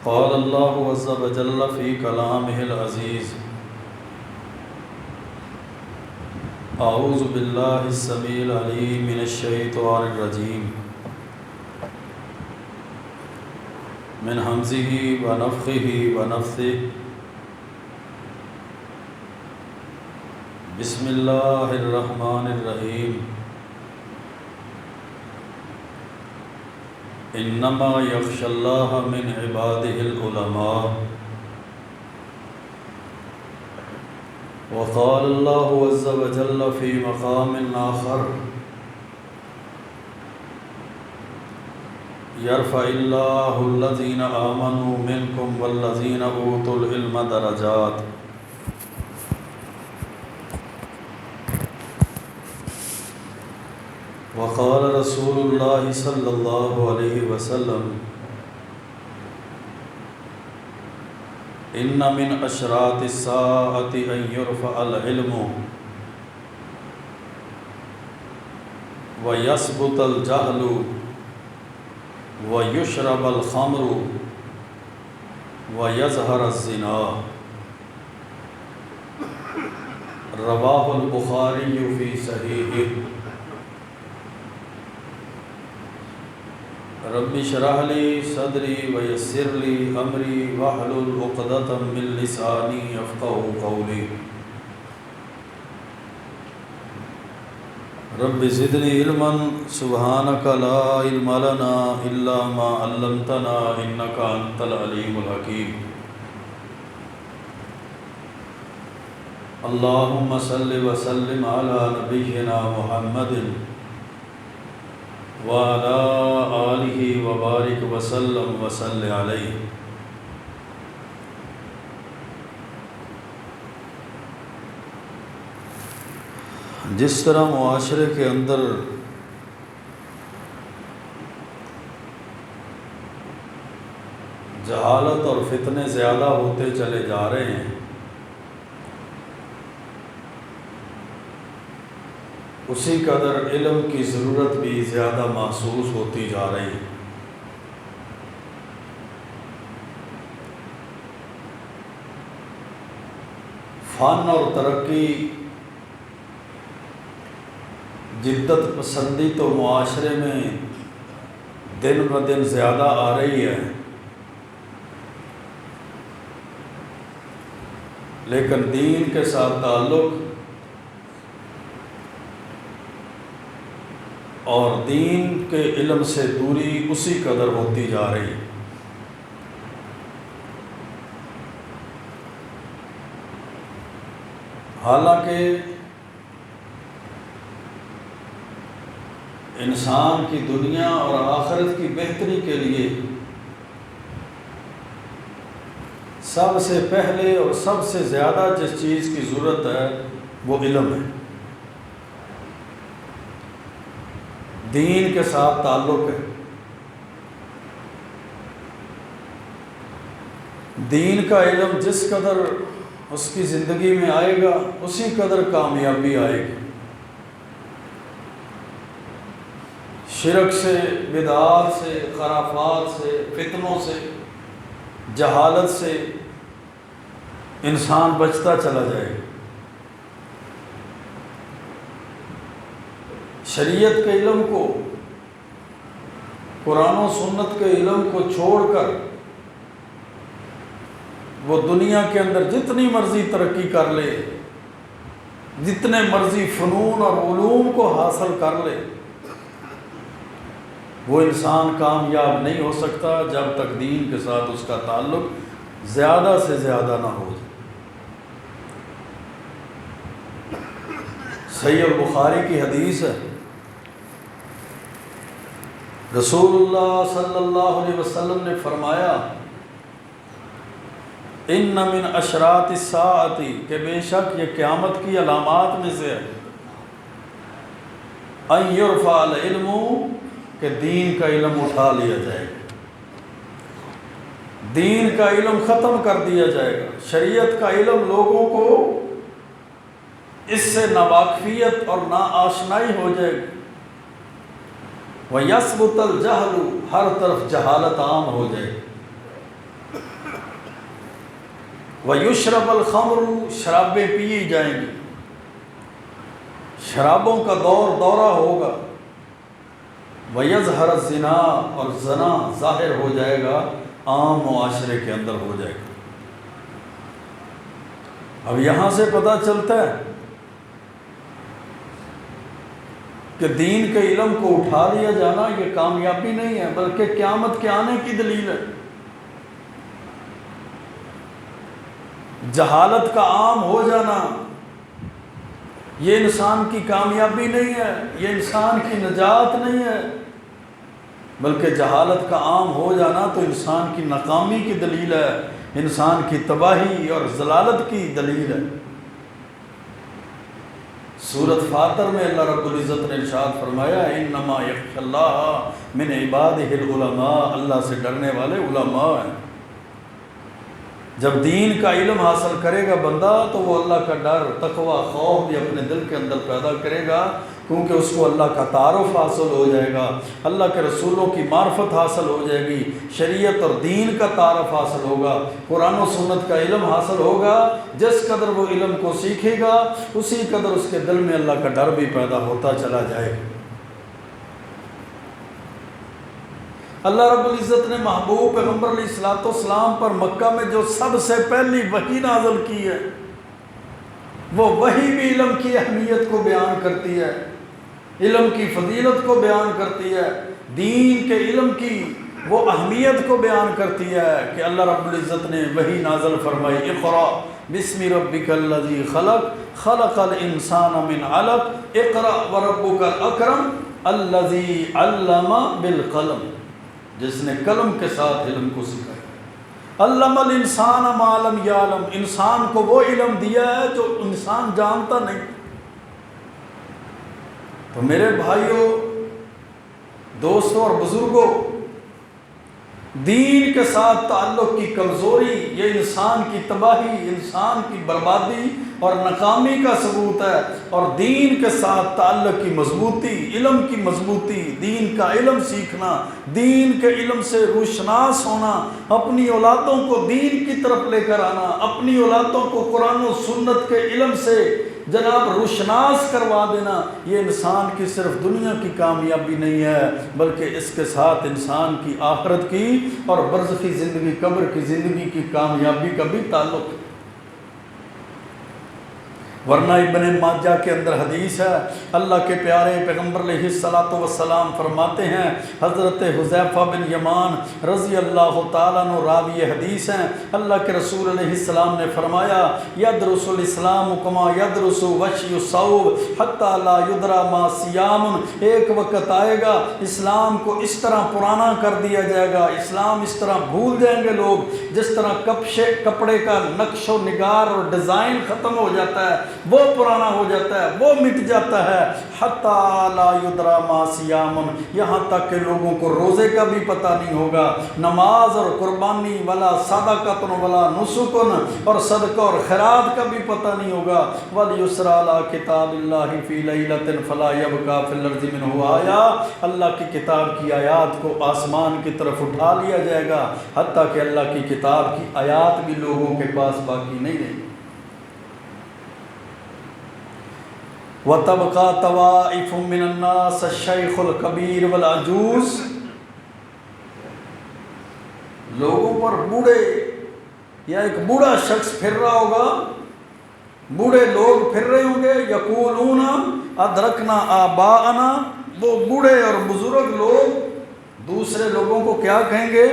قال الله عز وجل في كلامه العزيز أعوذ بالله السميع العليم من الشيطان الرجيم من همزه ونفخه ونفثه بسم الله الرحمن الرحيم انما يخشى الله من عباده العلماء وقال الله عز وجل في مقام آخر يرفع الله الذين آمنوا منكم والذين أوتوا العلم درجات وقال رسول الله صلى الله عليه وسلم إن من أشراط الساعة أن يرفع العلم ويثبت الجهل ويشرب الخمر ويظهر الزنا رواه البخاري في صحيحه رب اشرح لي صدري ويسر لي امري واحلل عقدة من لساني يفقهوا قولي رب زدني علما سبحانك لا علم لنا الا ما علمتنا انك انت العليم الحكيم اللهم صل وسلم على نبينا محمد وعلى آلہ وبارک وسلم وصلی علیہ۔ جس طرح معاشرے کے اندر جہالت اور فتنے زیادہ ہوتے چلے جا رہے ہیں، اسی قدر علم کی ضرورت بھی زیادہ محسوس ہوتی جا رہی ہے۔ فن اور ترقی، جدت پسندی تو معاشرے میں دن بدن زیادہ آ رہی ہے، لیکن دین کے ساتھ تعلق اور دین کے علم سے دوری اسی قدر ہوتی جا رہی ہے۔ حالانکہ انسان کی دنیا اور آخرت کی بہتری کے لیے سب سے پہلے اور سب سے زیادہ جس چیز کی ضرورت ہے وہ علم ہے، دین کے ساتھ تعلق ہے۔ دین کا علم جس قدر اس کی زندگی میں آئے گا اسی قدر کامیابی آئے گی۔ شرک سے، بدعات سے، خرافات سے، فتنوں سے، جہالت سے انسان بچتا چلا جائے گا۔ شریعت کے علم کو، قرآن و سنت کے علم کو چھوڑ کر وہ دنیا کے اندر جتنی مرضی ترقی کر لے، جتنے مرضی فنون اور علوم کو حاصل کر لے، وہ انسان کامیاب نہیں ہو سکتا جب تک دین کے ساتھ اس کا تعلق زیادہ سے زیادہ نہ ہو جائے۔ صحیح البخاری کی حدیث ہے، رسول اللہ صلی اللہ علیہ وسلم نے فرمایا ان من اشراط الساعۃ، کہ بے شک یہ قیامت کی علامات میں سے ہے، ان یرفع العلم، کہ دین کا علم اٹھا لیا جائے گا، دین کا علم ختم کر دیا جائے گا، شریعت کا علم لوگوں کو اس سے ناواقفیت اور ناآشنائی ہو جائے گی، وَيَثْبُتَ الْجَهْلُ، ہر طرف جہالت عام ہو جائے گی۔ وَيُشْرَبَ الْخَمْرُ، شرابیں پی جائیں گی، شرابوں کا دورہ ہوگا۔ وَيَظْهَرَ الزِّنَا، اور زنا ظاہر ہو جائے گا، عام معاشرے کے اندر ہو جائے گا۔ اب یہاں سے پتہ چلتا ہے کہ دین کے علم کو اٹھا لیا جانا یہ کامیابی نہیں ہے، بلکہ قیامت کے آنے کی دلیل ہے۔ جہالت کا عام ہو جانا یہ انسان کی کامیابی نہیں ہے، یہ انسان کی نجات نہیں ہے، بلکہ جہالت کا عام ہو جانا تو انسان کی ناکامی کی دلیل ہے، انسان کی تباہی اور ضلالت کی دلیل ہے۔ سورۃ فاطر میں اللہ رب العزت نے ارشاد فرمایا انما یخشی اللہ من عبادہ العلماء، اللہ سے ڈرنے والے علماء ہیں۔ جب دین کا علم حاصل کرے گا بندہ تو وہ اللہ کا ڈر، تقوی، خوف بھی اپنے دل کے اندر پیدا کرے گا، کیونکہ اس کو اللہ کا تعارف حاصل ہو جائے گا، اللہ کے رسولوں کی معرفت حاصل ہو جائے گی، شریعت اور دین کا تعارف حاصل ہوگا، قرآن و سنت کا علم حاصل ہوگا۔ جس قدر وہ علم کو سیکھے گا اسی قدر اس کے دل میں اللہ کا ڈر بھی پیدا ہوتا چلا جائے گا۔ اللہ رب العزت نے محبوب پیغمبر علیہ الصلوۃ والسلام پر مکہ میں جو سب سے پہلی وحی نازل کی ہے، وہ وحی بھی علم کی اہمیت کو بیان کرتی ہے، علم کی فضیلت کو بیان کرتی ہے، دین کے علم کی وہ اہمیت کو بیان کرتی ہے کہ اللہ رب العزت نے وحی نازل فرمائی اقرأ بسم ربک الذی خلق خلق الانسان من علق اقرأ وربک الاکرم الذی علم بالقلم، جس نے قلم کے ساتھ علم کو سکھایا۔ علم الانسان ما لم یعلم، انسان کو وہ علم دیا ہے جو انسان جانتا نہیں۔ تو میرے بھائیوں، دوستوں اور بزرگوں، دین کے ساتھ تعلق کی کمزوری یہ انسان کی تباہی، انسان کی بربادی اور ناکامی کا ثبوت ہے، اور دین کے ساتھ تعلق کی مضبوطی، علم کی مضبوطی، دین کا علم سیکھنا، دین کے علم سے روشناس ہونا، اپنی اولادوں کو دین کی طرف لے کر آنا، اپنی اولادوں کو قرآن و سنت کے علم سے جناب روشناس کروا دینا، یہ انسان کی صرف دنیا کی کامیابی نہیں ہے بلکہ اس کے ساتھ انسان کی آخرت کی اور برزخی زندگی، قبر کی زندگی کی کامیابی کا بھی تعلق ہے۔ ورنہ ابن ماجہ کے اندر حدیث ہے، اللہ کے پیارے پیغمبر علیہ الصلوۃ والسلام فرماتے ہیں، حضرت حذیفہ بن یمان رضی اللہ تعالیٰ عنہ راوی حدیث ہیں، اللہ کے رسول علیہ السلام نے فرمایا یدرس الاسلام کما یدرس وشی الثوب حتی لا یدری ما صیام، ایک وقت آئے گا اسلام کو اس طرح پرانا کر دیا جائے گا، اسلام اس طرح بھول جائیں گے لوگ جس طرح کپڑے کا نقش و نگار اور ڈیزائن ختم ہو جاتا ہے، وہ پرانا ہو جاتا ہے، وہ مٹ جاتا ہے، حتی لا یدری ما صیام، یہاں تک کہ لوگوں کو روزے کا بھی پتہ نہیں ہوگا، نماز اور قربانی ولا صدقۃ ولا نسک، اور صدقہ اور خیرات کا بھی پتہ نہیں ہوگا، وَلْيُسْرَ عَلَىٰ کتاب اللہ فی لیلۃ فلا یبقی فی الارض منہ آیا، اللہ کی کتاب کی آیات کو آسمان کی طرف اٹھا لیا جائے گا حتیٰ کہ اللہ کی کتاب کی آیات بھی لوگوں کے پاس باقی نہیں رہے گی۔ وَتَبْقَى طَوَائِفٌ مِّنَ النَّاسِ الشَّيْخُ الْكَبِيرُ وَالْعَجُوزُ، لوگوں پر بوڑھے یا ایک بوڑھا شخص پھر رہا ہوگا، بوڑھے لوگ پھر رہے ہوں گے، یقولون ادرکنا آباءنا، وہ بوڑھے اور بزرگ لوگ دوسرے لوگوں کو کیا کہیں گے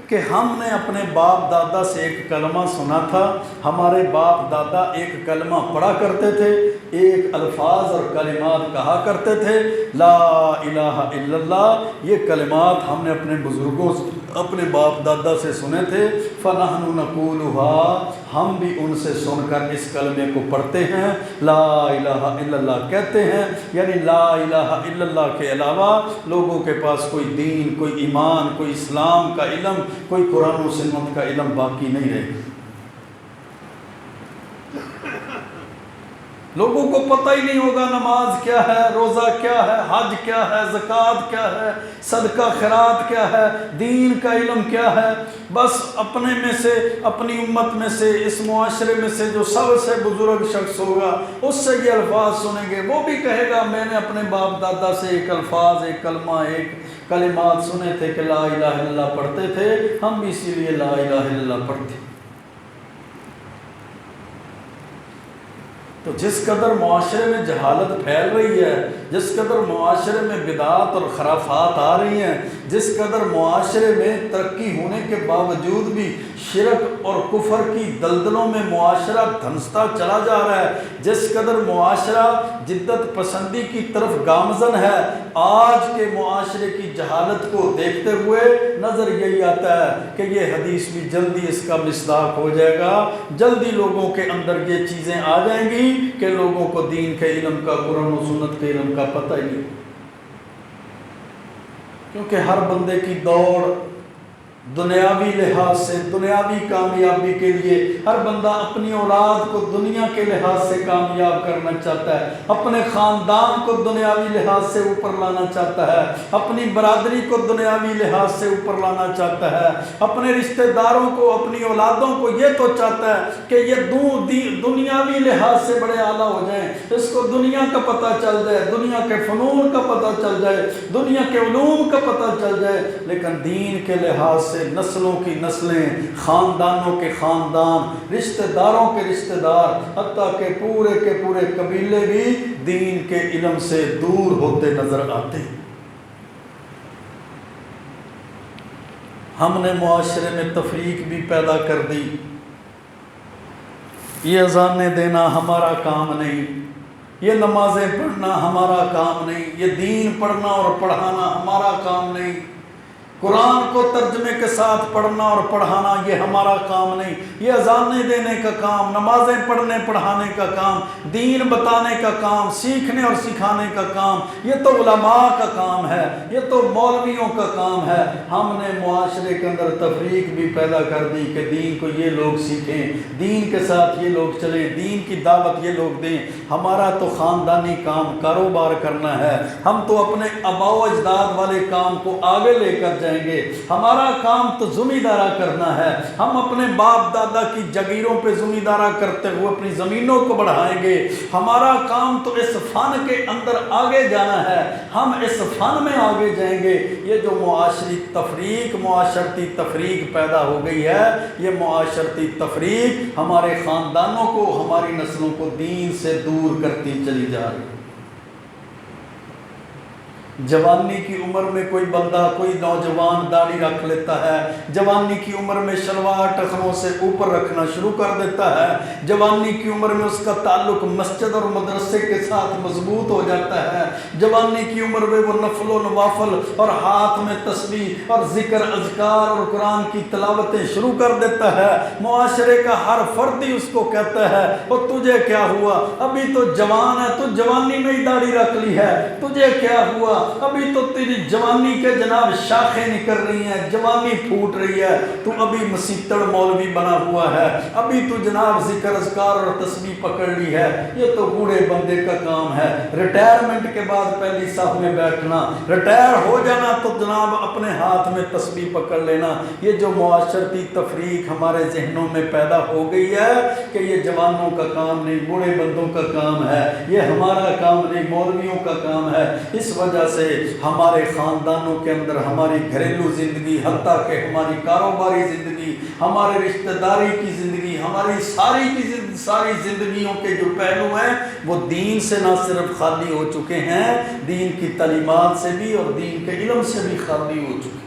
کہ ہم نے اپنے باپ دادا سے ایک کلمہ سنا تھا، ہمارے باپ دادا ایک کلمہ پڑھا کرتے تھے، ایک الفاظ اور کلمات کہا کرتے تھے، لا الہ الا اللہ، یہ کلمات ہم نے اپنے بزرگوں سے، اپنے باپ دادا سے سنے تھے، فنحن نقولها، ہم بھی ان سے سن کر اس کلمے کو پڑھتے ہیں، لا الہ الا اللہ کہتے ہیں، یعنی لا الہ الا اللہ کے علاوہ لوگوں کے پاس کوئی دین، کوئی ایمان، کوئی اسلام کا علم، کوئی قرآن و سنت کا علم باقی نہیں رہے۔ لوگوں کو پتہ ہی نہیں ہوگا نماز کیا ہے، روزہ کیا ہے، حج کیا ہے، زکوٰۃ کیا ہے، صدقہ خیرات کیا ہے، دین کا علم کیا ہے۔ بس اپنے میں سے، اپنی امت میں سے، اس معاشرے میں سے جو سب سے بزرگ شخص ہوگا اس سے یہ الفاظ سنیں گے، وہ بھی کہے گا میں نے اپنے باپ دادا سے ایک الفاظ، ایک کلمہ، ایک کلمات سنے تھے کہ لا الہ الا اللہ پڑھتے تھے، ہم بھی اسی لیے لا الہ الا اللہ پڑھتے ہیں۔ تو جس قدر معاشرے میں جہالت پھیل رہی ہے، جس قدر معاشرے میں بدعات اور خرافات آ رہی ہیں، جس قدر معاشرے میں ترقی ہونے کے باوجود بھی شرک اور کفر کی دلدلوں میں معاشرہ دھنستا چلا جا رہا ہے، جس قدر معاشرہ جدت پسندی کی طرف گامزن ہے، آج کے معاشرے کی جہالت کو دیکھتے ہوئے نظر یہی آتا ہے کہ یہ حدیث بھی جلدی اس کا مصداق ہو جائے گا، جلدی لوگوں کے اندر یہ چیزیں آ جائیں گی کہ لوگوں کو دین کے علم کا، قرآن و سنت کے علم کا پتہ ہی نہیں، کیونکہ ہر بندے کی دوڑ دنیاوی لحاظ سے، دنیاوی کامیابی کے لیے، ہر بندہ اپنی اولاد کو دنیا کے لحاظ سے کامیاب کرنا چاہتا ہے، اپنے خاندان کو دنیاوی لحاظ سے اوپر لانا چاہتا ہے، اپنی برادری کو دنیاوی لحاظ سے اوپر لانا چاہتا ہے، اپنے رشتہ داروں کو، اپنی اولادوں کو یہ تو چاہتا ہے کہ یہ دنیاوی لحاظ سے بڑے اعلیٰ ہو جائیں، اس کو دنیا کا پتہ چل جائے، دنیا کے فنون کا پتہ چل جائے، دنیا کے علوم کا پتہ چل جائے، لیکن دین کے لحاظ سے نسلوں کی نسلیں، خاندانوں کے خاندان، رشتہ داروں کے رشتہ دار، حتیٰ کہ پورے کے پورے قبیلے بھی دین کے علم سے دور ہوتے نظر آتے ہیں۔ ہم نے معاشرے میں تفریق بھی پیدا کر دی، یہ اذانیں دینا ہمارا کام نہیں، یہ نمازیں پڑھنا ہمارا کام نہیں، یہ دین پڑھنا اور پڑھانا ہمارا کام نہیں، قرآن کو ترجمے کے ساتھ پڑھنا اور پڑھانا یہ ہمارا کام نہیں، یہ اذانیں دینے کا کام، نمازیں پڑھنے پڑھانے کا کام، دین بتانے کا کام، سیکھنے اور سکھانے کا کام، یہ تو علماء کا کام ہے، یہ تو مولویوں کا کام ہے۔ ہم نے معاشرے کے اندر تفریق بھی پیدا کر دی کہ دین کو یہ لوگ سیکھیں، دین کے ساتھ یہ لوگ چلیں، دین کی دعوت یہ لوگ دیں۔ ہمارا تو خاندانی کام کاروبار کرنا ہے، ہم تو اپنے آباء و اجداد والے کام کو آگے لے کر جائیں گے، ہمارا کام تو زمیندارہ کرنا ہے، ہم اپنے باپ دادا کی جگیروں پہ زمیندارہ کرتے ہوئے اپنی زمینوں کو بڑھائیں گے، ہمارا کام تو اس فن کے اندر آگے جانا ہے، ہم اس فن میں آگے جائیں گے۔ یہ جو معاشرتی تفریق پیدا ہو گئی ہے، یہ معاشرتی تفریق ہمارے خاندانوں کو، ہماری نسلوں کو دین سے دور کرتی چلی جا رہی ہے۔ جوانی کی عمر میں کوئی بندہ، کوئی نوجوان داڑھی رکھ لیتا ہے، جوانی کی عمر میں شلوار ٹخنوں سے اوپر رکھنا شروع کر دیتا ہے، جوانی کی عمر میں اس کا تعلق مسجد اور مدرسے کے ساتھ مضبوط ہو جاتا ہے، جوانی کی عمر میں وہ نفل و نوافل اور ہاتھ میں تسبیح اور ذکر اذکار اور قرآن کی تلاوتیں شروع کر دیتا ہے۔ معاشرے کا ہر فرد ہی اس کو کہتا ہے وہ تجھے کیا ہوا، ابھی تو جوان ہے، تو جوانی میں ہی داڑھی رکھ لی ہے، تجھے کیا ہوا، ابھی تو تیری جوانی کے جناب شاخیں نکل رہی ہیں، جوانی پھوٹ رہی ہے، تو ابھی مسیطڑ مولوی بنا ہوا ہے، ابھی تو جناب ذکر اذکار اور تسبیح پکڑ لی ہے۔ یہ تو بوڑھے بندے کا کام ہے، ریٹائرمنٹ کے بعد پہلی صف میں بیٹھنا، ریٹائر ہو جانا تو جناب اپنے ہاتھ میں تسبیح پکڑ لینا۔ یہ جو معاشرتی تفریق ہمارے ذہنوں میں پیدا ہو گئی ہے کہ یہ جوانوں کا کام نہیں، بوڑھے بندوں کا کام ہے، یہ ہمارا کام نہیں، مولویوں کا کام ہے، اس وجہ سے ہمارے خاندانوں کے اندر ہماری گھریلو زندگی، حتیٰ کہ ہماری کاروباری زندگی، ہمارے رشتہ داری کی زندگی، ہماری ساری زندگیوں کے جو پہلو ہیں وہ دین سے نہ صرف خالی ہو چکے ہیں، دین کی تعلیمات سے بھی اور دین کے علم سے بھی خالی ہو چکے ہیں۔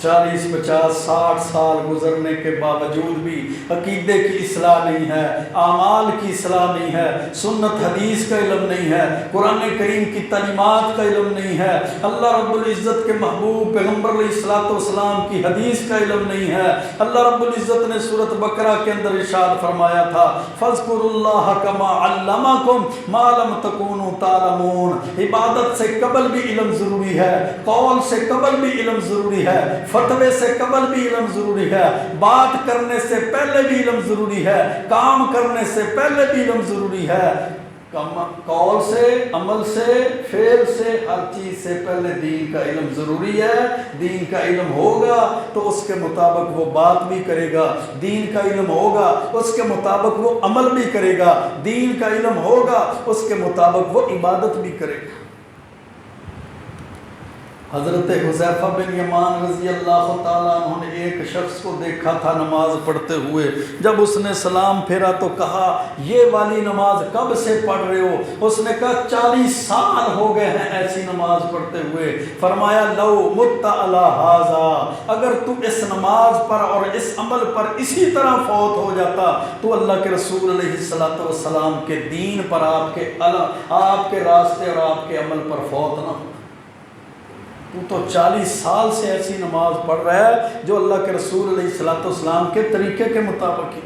40 50 60 سال گزرنے کے باوجود بھی عقیدے کی اصلاح نہیں ہے، اعمال کی اصلاح نہیں ہے، سنت حدیث کا علم نہیں ہے، قرآن کریم کی تعلیمات کا علم نہیں ہے، اللہ رب العزت کے محبوب پیغمبر علیہ الصلوۃ والسلام کی حدیث کا علم نہیں ہے۔ اللہ رب العزت نے سورۃ بقرہ کے اندر ارشاد فرمایا تھا فاذکروا اللہ کما علمکم ما لم تکونوا تعلمون۔ عبادت سے قبل بھی علم ضروری ہے، قول سے قبل بھی علم ضروری ہے، فتوے سے قبل بھی علم ضروری ہے، بات کرنے سے پہلے بھی علم ضروری ہے، کام کرنے سے پہلے بھی علم ضروری ہے، قول سے، عمل سے، فعل سے، ہر چیز سے پہلے دین کا علم ضروری ہے۔ دین کا علم ہوگا تو اس کے مطابق وہ بات بھی کرے گا، دین کا علم ہوگا اس کے مطابق وہ عمل بھی کرے گا، دین کا علم ہوگا اس کے مطابق وہ عبادت بھی کرے گا۔ حضرت حذیفہ بن یمان رضی اللہ تعالیٰ عنہ نے ایک شخص کو دیکھا تھا نماز پڑھتے ہوئے، جب اس نے سلام پھیرا تو کہا یہ والی نماز کب سے پڑھ رہے ہو؟ اس نے کہا 40 سال ہو گئے ہیں ایسی نماز پڑھتے ہوئے۔ فرمایا لو مت علی ھذا، اگر تو اس نماز پر اور اس عمل پر اسی طرح فوت ہو جاتا تو اللہ کے رسول علیہ السلام کے دین پر، آپ کے راستے اور آپ کے عمل پر فوت نہ ہو۔ تو 40 سال سے ایسی نماز پڑھ رہا ہے جو اللہ کے رسول علیہ السلام کے طریقے کے مطابق ہی۔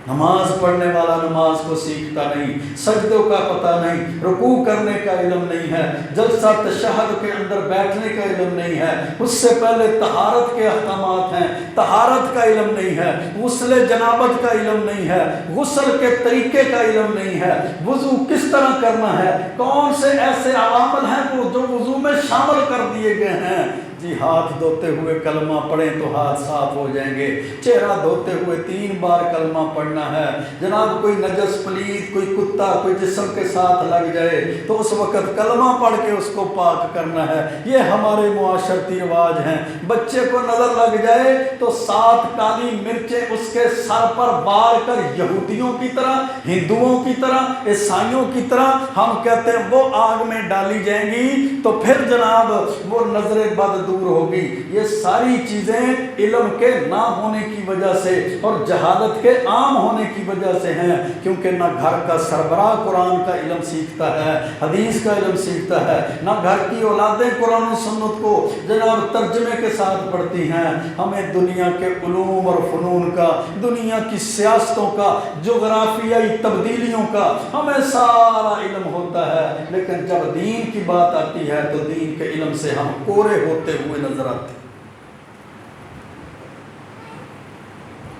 نماز پڑھنے والا نماز کو سیکھتا نہیں، سجدوں کا پتہ نہیں، رکوع کرنے کا علم نہیں ہے، جلسہ تشہد کے اندر بیٹھنے کا علم نہیں ہے، اس سے پہلے طہارت کے احکامات ہیں، طہارت کا علم نہیں ہے، غسل جنابت کا علم نہیں ہے، غسل کے طریقے کا علم نہیں ہے، وضو کس طرح کرنا ہے، کون سے ایسے عوامل ہیں جو وضو میں شامل کر دیے گئے ہیں۔ جی ہاتھ دھوتے ہوئے کلمہ پڑھیں تو ہاتھ صاف ہو جائیں گے، چہرہ دھوتے ہوئے 3 بار کلمہ پڑھنا ہے، جناب کوئی نجس پلید، کوئی کتا کوئی جسم کے ساتھ لگ جائے تو اس وقت کلمہ پڑھ کے اس کو پاک کرنا ہے۔ یہ ہمارے معاشرتی رواج ہیں۔ بچے کو نظر لگ جائے تو 7 کالی مرچیں اس کے سر پر بار کر یہودیوں کی طرح، ہندوؤں کی طرح، عیسائیوں کی طرح ہم کہتے ہیں وہ آگ میں ڈالی جائیں گی تو پھر جناب وہ نظر بد دور ہوگی۔ یہ ساری چیزیں علم کے نہ ہونے کی وجہ سے اور جہالت کے عام ہونے کی وجہ سے ہیں، کیونکہ نہ گھر کا سربراہ قرآن کا علم سیکھتا ہے، حدیث کا علم سیکھتا ہے، نہ گھر کی اولادیں قرآن و سنت کو جناب ترجمے کے ساتھ پڑھتی ہیں۔ ہمیں دنیا کے علوم اور فنون کا، دنیا کی سیاستوں کا، جغرافیائی تبدیلیوں کا ہمیں سارا علم ہوتا ہے، لیکن جب دین کی بات آتی ہے تو دین کے علم سے ہم کورے ہوتے ہوئے نظر آتے۔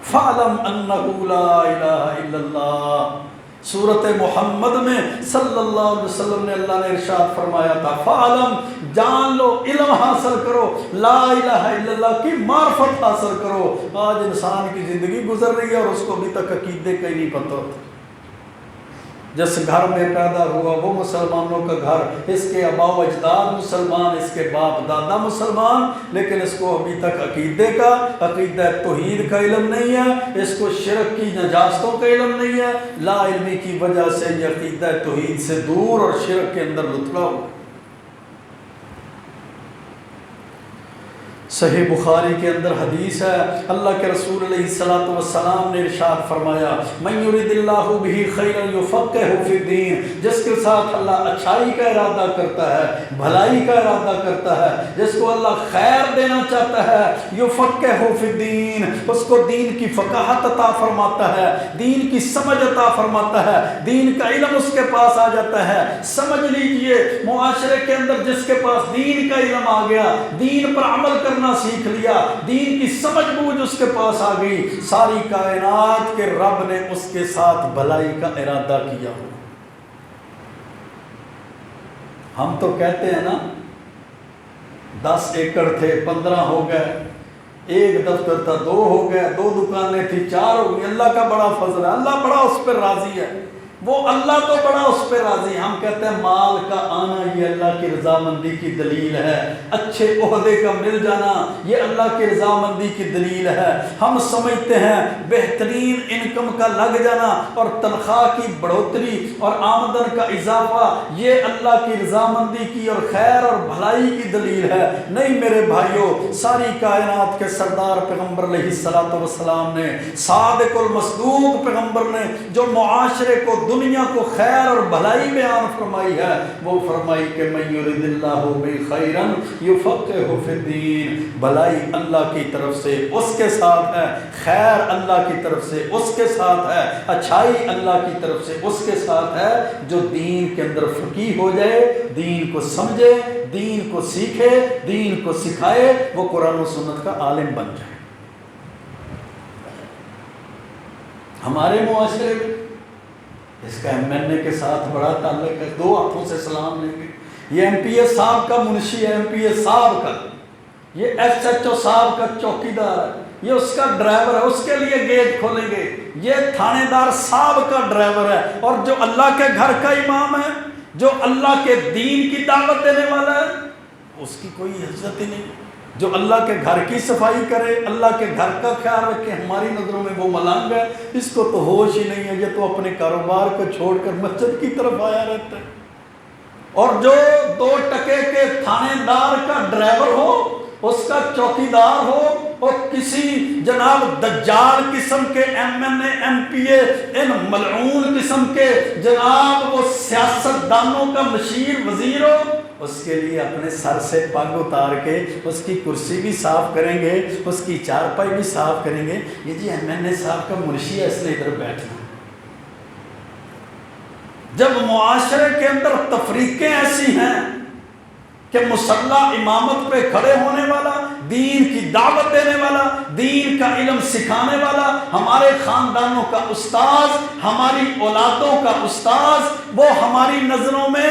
فَعْلَمْ أَنَّهُ لَا إِلَهَ إِلَّا اللَّهُ، سورۃ محمد میں صلی اللہ علیہ وسلم نے اللہ نے ارشاد فرمایا تھا فَعْلَمْ، جان لو، علم حاصل کرو، لا الہ الا اللہ کی معرفت حاصل کرو۔ آج انسان کی زندگی گزر رہی ہے اور اس کو ابھی تک عقیدے کا ہی نہیں پتہ ہوتا۔ جس گھر میں پیدا ہوا وہ مسلمانوں کا گھر، اس کے آباء و اجداد مسلمان، اس کے باپ دادا مسلمان، لیکن اس کو ابھی تک عقیدے کا، عقیدہ توحید کا علم نہیں ہے، اس کو شرک کی نجاستوں کا علم نہیں ہے۔ لا علمی کی وجہ سے یہ عقیدہ توحید سے دور اور شرک کے اندر لتڑا ہوا۔ صحیح بخاری کے اندر حدیث ہے، اللہ کے رسول علیہ السلام نے ارشاد فرمایا من یرید اللہ بہ خیرا یفقہہ فی الدین، جس کے ساتھ اللہ اچھائی کا ارادہ کرتا ہے، بھلائی کا ارادہ کرتا ہے، جس کو اللہ خیر دینا چاہتا ہے، یفقہہ فی الدین، اس کو دین کی فقاہت عطا فرماتا ہے، دین کی سمجھ عطا فرماتا ہے، دین کا علم اس کے پاس آ جاتا ہے۔ سمجھ لیجئے معاشرے کے اندر جس کے پاس دین کا علم آ گیا، دین پر عمل کرنا سیکھ لیا، دین کی سمجھ بوجھ اس کے پاس آ گئی، ساری کائنات کے رب نے اس کے ساتھ بھلائی کا ارادہ کیا ہو۔ ہم تو کہتے ہیں نا 10 ایکڑ تھے 15 ہو گئے، ایک دفتر تھا 2 ہو گئے، 2 دکانیں تھی 4 ہو گئی، اللہ کا بڑا فضل ہے، اللہ بڑا اس پر راضی ہے، وہ اللہ تو بڑا اس پہ راضی۔ ہم کہتے ہیں مال کا آنا یہ اللہ کی رضامندی کی دلیل ہے، اچھے عہدے کا مل جانا یہ اللہ کی رضامندی کی دلیل ہے۔ ہم سمجھتے ہیں بہترین انکم کا لگ جانا اور تنخواہ کی بڑھوتری اور آمدن کا اضافہ یہ اللہ کی رضامندی کی اور خیر اور بھلائی کی دلیل ہے۔ نہیں میرے بھائیوں، ساری کائنات کے سردار پیغمبر علیہ السلام نے، صادق المصدوق پیغمبر نے جو معاشرے کو، دنیا کو خیر اور بھلائی بیان فرمائی ہے، وہ فرمائی کہ من یرید اللہ بخیرا یفقہہ فی الدین، بھلائی اللہ کی طرف سے اس کے ساتھ ہے، خیر اللہ کی طرف سے اس کے ساتھ ہے، اچھائی اللہ کی طرف سے اس کے ساتھ ہے، جو دین کے اندر فقیہ ہو جائے، دین کو سمجھے، دین کو سیکھے، دین کو سکھائے، وہ قرآن و سنت کا عالم بن جائے۔ ہمارے معاشرے میں اس کا MNA کے ساتھ بڑا تعلق ہے، 2 ہاتھوں سے سلام لیں گے۔ یہ MPA صاحب کا منشی ہے، MPA صاحب کا، یہ SHO صاحب کا چوکیدار ہے، یہ اس کا ڈرائیور ہے، اس کے لیے گیٹ کھولیں گے۔ یہ تھانے دار صاحب کا ڈرائیور ہے، اور جو اللہ کے گھر کا امام ہے، جو اللہ کے دین کی دعوت دینے والا ہے، اس کی کوئی عزت ہی نہیں۔ جو اللہ کے گھر کی صفائی کرے، اللہ کے گھر کا خیال رکھے، ہماری نظروں میں وہ ملنگ ہے، اس کو تو ہوش ہی نہیں ہے، یہ تو اپنے کاروبار کو چھوڑ کر مسجد کی طرف آیا رہتا ہے۔ اور جو 2 ٹکے کے تھانے دار کا ڈرائیور ہو، اس کا چوکیدار ہو، اور کسی جناب دجال قسم کے MNA MPA ان ملعون قسم کے جناب وہ سیاست دانوں کا مشیر وزیر ہو، اس کے لیے اپنے سر سے پگ اتار کے اس کی کرسی بھی صاف کریں گے، اس کی چارپائی بھی صاف کریں گے۔ یہ جی MNA صاحب کا منشی ہے، اس نے ادھر بیٹھنا۔ جب معاشرے کے اندر تفریقیں ایسی ہیں کہ مسلح امامت پہ کھڑے ہونے والا، دین کی دعوت دینے والا، دین کا علم سکھانے والا، ہمارے خاندانوں کا استاذ، ہماری اولادوں کا استاذ، وہ ہماری نظروں میں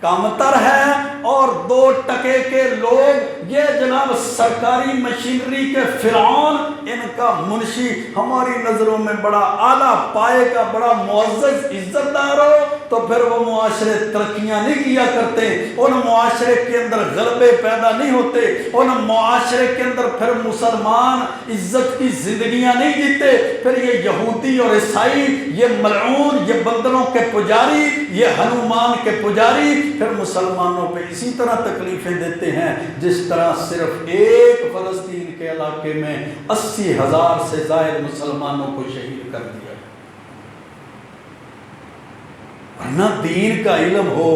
کامتر ہے، اور 2 ٹکے کے لوگ، یہ جناب سرکاری مشینری کے فرعون، ان کا منشی ہماری نظروں میں بڑا اعلیٰ پائے کا، بڑا معزز عزت دار ہو، تو پھر وہ معاشرے ترقیاں نہیں کیا کرتے، ان معاشرے کے اندر غلبے پیدا نہیں ہوتے، ان معاشرے کے اندر پھر مسلمان عزت کی زندگیاں نہیں جیتے۔ پھر یہ یہودی اور عیسائی، یہ ملعون، یہ بندروں کے پجاری، یہ ہنومان کے پجاری، پھر مسلمانوں پہ اسی طرح تکلیفیں دیتے ہیں، جس طرح صرف ایک فلسطین کے علاقے میں 80,000 سے زائد مسلمانوں کو شہید کر دیا۔ ورنہ دین کا علم ہو،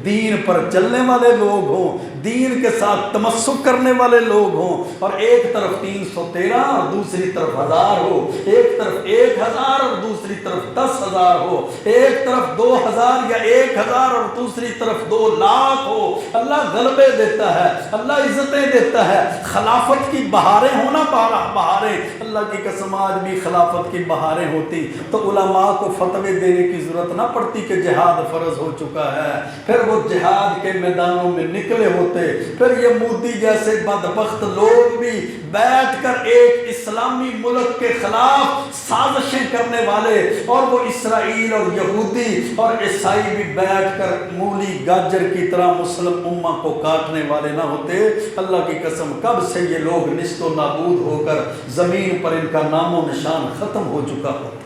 دین پر چلنے والے لوگ ہوں، دین کے ساتھ تمسک کرنے والے لوگ ہوں، اور ایک طرف 313 اور دوسری طرف 1000 ہو، ایک طرف 1000 اور دوسری طرف 10,000 ہو، ایک طرف 2000 یا 1000 اور دوسری طرف 2 لاکھ ہو۔ اللہ غلبے دیتا ہے، اللہ عزتیں دیتا ہے۔ خلافت کی بہاریں ہونا، بہاریں، اللہ کی قسم آج بھی خلافت کی بہاریں ہوتی تو علماء کو فتوے دینے کی ضرورت نہ پڑتی کہ جہاد فرض ہو چکا ہے، پھر وہ جہاد کے میدانوں میں نکلے ہوتے۔ پھر یہ مودی جیسے بدبخت لوگ بھی بیٹھ کر ایک اسلامی ملک کے خلاف سازشیں کرنے والے، اور وہ اسرائیل اور یہودی اور عیسائی بھی بیٹھ کر مولی گاجر کی طرح مسلم امہ کو کاٹنے والے نہ ہوتے۔ اللہ کی قسم کب سے یہ لوگ نیست و نابود ہو کر زمین پر ان کا نام و نشان ختم ہو چکا ہوتا۔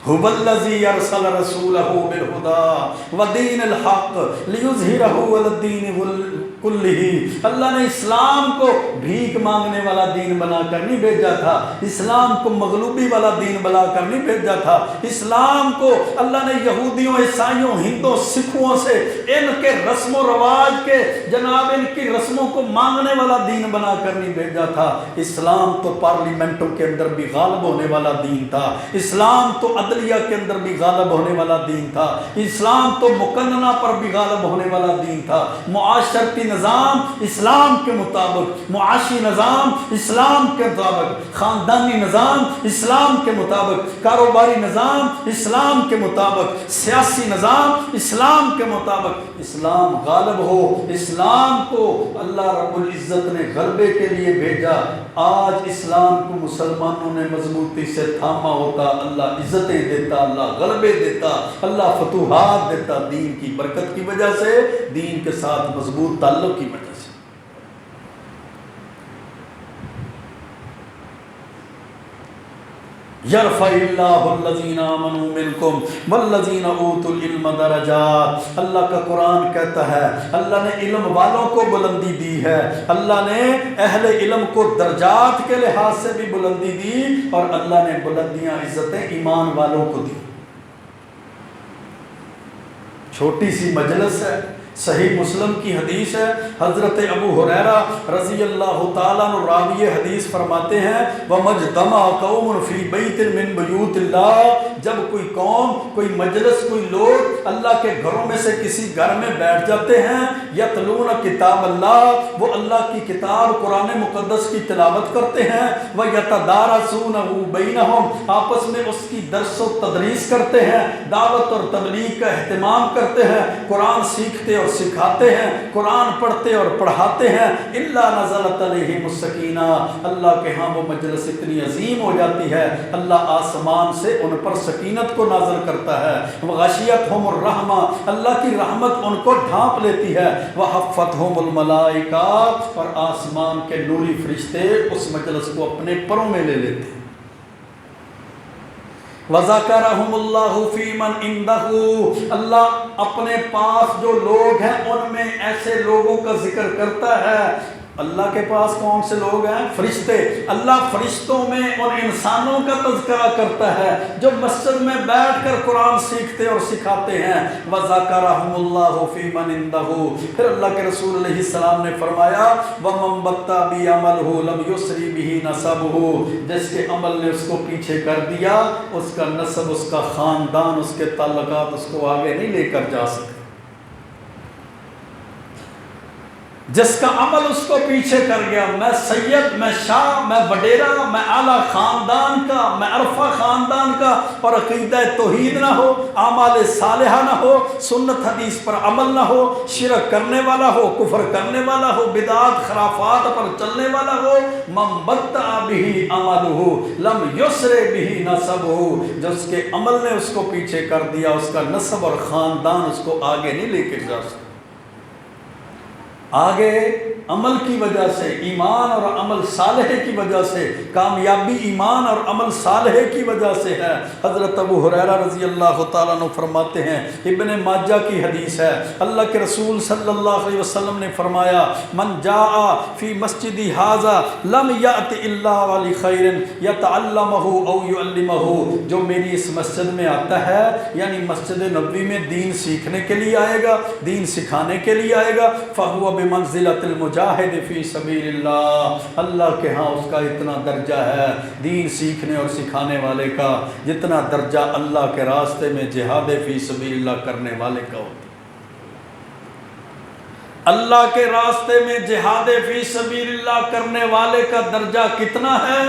هو الذی ارسل رسولہ بالہدی ودین الحق لیظہرہ علی الدین کلہ۔ اللہ نے اسلام کو بھیک مانگنے والا دین بنا کر نہیں بھیجا تھا، اسلام کو مغلوبی والا دین بنا کر نہیں بھیجا تھا، اسلام کو اللہ نے یہودیوں، عیسائیوں، ہندوں، سکھوں سے ان کے رسم و رواج کے جناب ان کی رسموں کو مانگنے والا دین بنا کر نہیں بھیجا تھا۔ اسلام تو پارلیمنٹوں کے اندر بھی غالب ہونے والا دین تھا، اسلام تو عدلیہ کے اندر بھی غالب ہونے والا دین تھا، اسلام تو مقننہ پر بھی غالب ہونے والا دین تھا۔ معاشرتی نظام اسلام کے مطابق، معاشی نظام اسلام کے مطابق، خاندانی نظام اسلام کے مطابق، کاروباری نظام اسلام کے مطابق، سیاسی نظام اسلام کے مطابق اسلام غالب ہو۔ اسلام کو اللہ رب العزت نے غلبے کے لیے بھیجا۔ آج اسلام کو مسلمانوں نے مضبوطی سے تھاما ہوتا، اللہ عزتیں دیتا، اللہ غلبے دیتا، اللہ فتوحات دیتا، دین کی برکت کی وجہ سے، دین کے ساتھ مضبوط تعلق کی وجہ سے۔ یرفع اللہ الذین آمنوا منکم والذین اوتوا العلم درجات۔ اللہ کا قرآن کہتا ہے اللہ نے علم والوں کو بلندی دی ہے، اللہ نے اہل علم کو درجات کے لحاظ سے بھی بلندی دی، اور اللہ نے بلندیاں عزتیں ایمان والوں کو دی۔ چھوٹی سی مجلس ہے، صحیح مسلم کی حدیث ہے، حضرت ابو ہریرہ رضی اللہ تعالیٰ عنہ راوی حدیث فرماتے ہیں وَمَجْتَمَعَ قَوْمٌ فِي بَيْتٍ مِّن بُيُوتِ اللَّهِ، جب کوئی قوم، کوئی مجلس، کوئی لوگ اللہ کے گھروں میں سے کسی گھر میں بیٹھ جاتے ہیں، یتلون کتاب اللہ، وہ اللہ کی کتاب قرآن مقدس کی تلاوت کرتے ہیں، وَيَتَدَارَسُونَهُ بَيْنَهُمْ، آپس میں اس کی درس و تدریس کرتے ہیں، دعوت اور تبلیغ کا اہتمام کرتے ہیں، قرآن سیکھتے اور سکھاتے ہیں، قرآن پڑھتے اور پڑھاتے ہیں، إِلَّا نَزَلَتْ عَلَيْهِمُ السَّكِينَةُ، اللہ کے ہاں وہ مجلس اتنی عظیم ہو جاتی ہے، اللہ آسمان سے ان پر سکینت کو نازل کرتا ہے، وَغَشِيَتْهُمُ الرَّحْمَةُ، اللہ کی رحمت ان کو ڈھانپ لیتی ہے، وَحَفَّتْهُمُ الْمَلَائِكَةُ، اور آسمان کے نوری فرشتے اس مجلس کو اپنے پروں میں لے لیتے ہیں، وَذَكَرَهُمُ اللَّهُ فِي مَنْ عِنْدَهُ، اللہ اپنے پاس جو لوگ ہیں ان میں ایسے لوگوں کا ذکر کرتا ہے۔ اللہ کے پاس کون سے لوگ ہیں؟ فرشتے۔ اللہ فرشتوں میں ان انسانوں کا تذکرہ کرتا ہے جو مسجد میں بیٹھ کر قرآن سیکھتے اور سکھاتے ہیں۔ وَذَكَرَهُمُ اللَّهُ فِي مَنْ عِنْدَهُ، پھر اللہ کے رسول علیہ السلام نے فرمایا وَمَنْ بَطَّأَ بِعَمَلِهِ لَمْ يُسْرِ بِهِ نَسَبُهُ، جس کے عمل نے اس کو پیچھے کر دیا، اس کا نسب، اس کا خاندان، اس کے تعلقات اس کو آگے نہیں لے کر جا سکتے۔ جس کا عمل اس کو پیچھے کر گیا، میں سید، میں شاہ، میں وڈیرا، میں اعلیٰ خاندان کا، میں عرفہ خاندان کا، اور عقیدہ توحید نہ ہو، اعمال صالحہ نہ ہو، سنت حدیث پر عمل نہ ہو، شرک کرنے والا ہو، کفر کرنے والا ہو، بدعات خرافات پر چلنے والا ہو، من بطأ بہ عملہ لم یسر بہ نسبہ، جو اس کے عمل نے اس کو پیچھے کر دیا، اس کا نسب اور خاندان اس کو آگے نہیں لے کے جا سکتا۔ آگے عمل کی وجہ سے، ایمان اور عمل صالح کی وجہ سے، کامیابی ایمان اور عمل صالح کی وجہ سے ہے۔ حضرت ابو ہریرہ رضی اللہ تعالیٰ عنہ فرماتے ہیں، ابن ماجہ کی حدیث ہے، اللہ کے رسول صلی اللہ علیہ وسلم نے فرمایا من جاء فی مسجدی ھذا لم یأت الا لخیر یتعلمہ او یعلمہ، جو میری اس مسجد میں آتا ہے، یعنی مسجد نبوی میں دین سیکھنے کے لیے آئے گا، دین سکھانے کے لیے آئے گا، فہو بمنزلۃ المجاہد فی سبیل اللہ، اللہ کے ہاں اس کا اتنا درجہ ہے دین سیکھنے اور سکھانے والے کا جتنا درجہ اللہ کے راستے میں جہاد فی سبیل اللہ کرنے والے کا ہوتا ہے۔ اللہ کے راستے میں جہاد فی سبیل اللہ کرنے والے کا درجہ کتنا ہے؟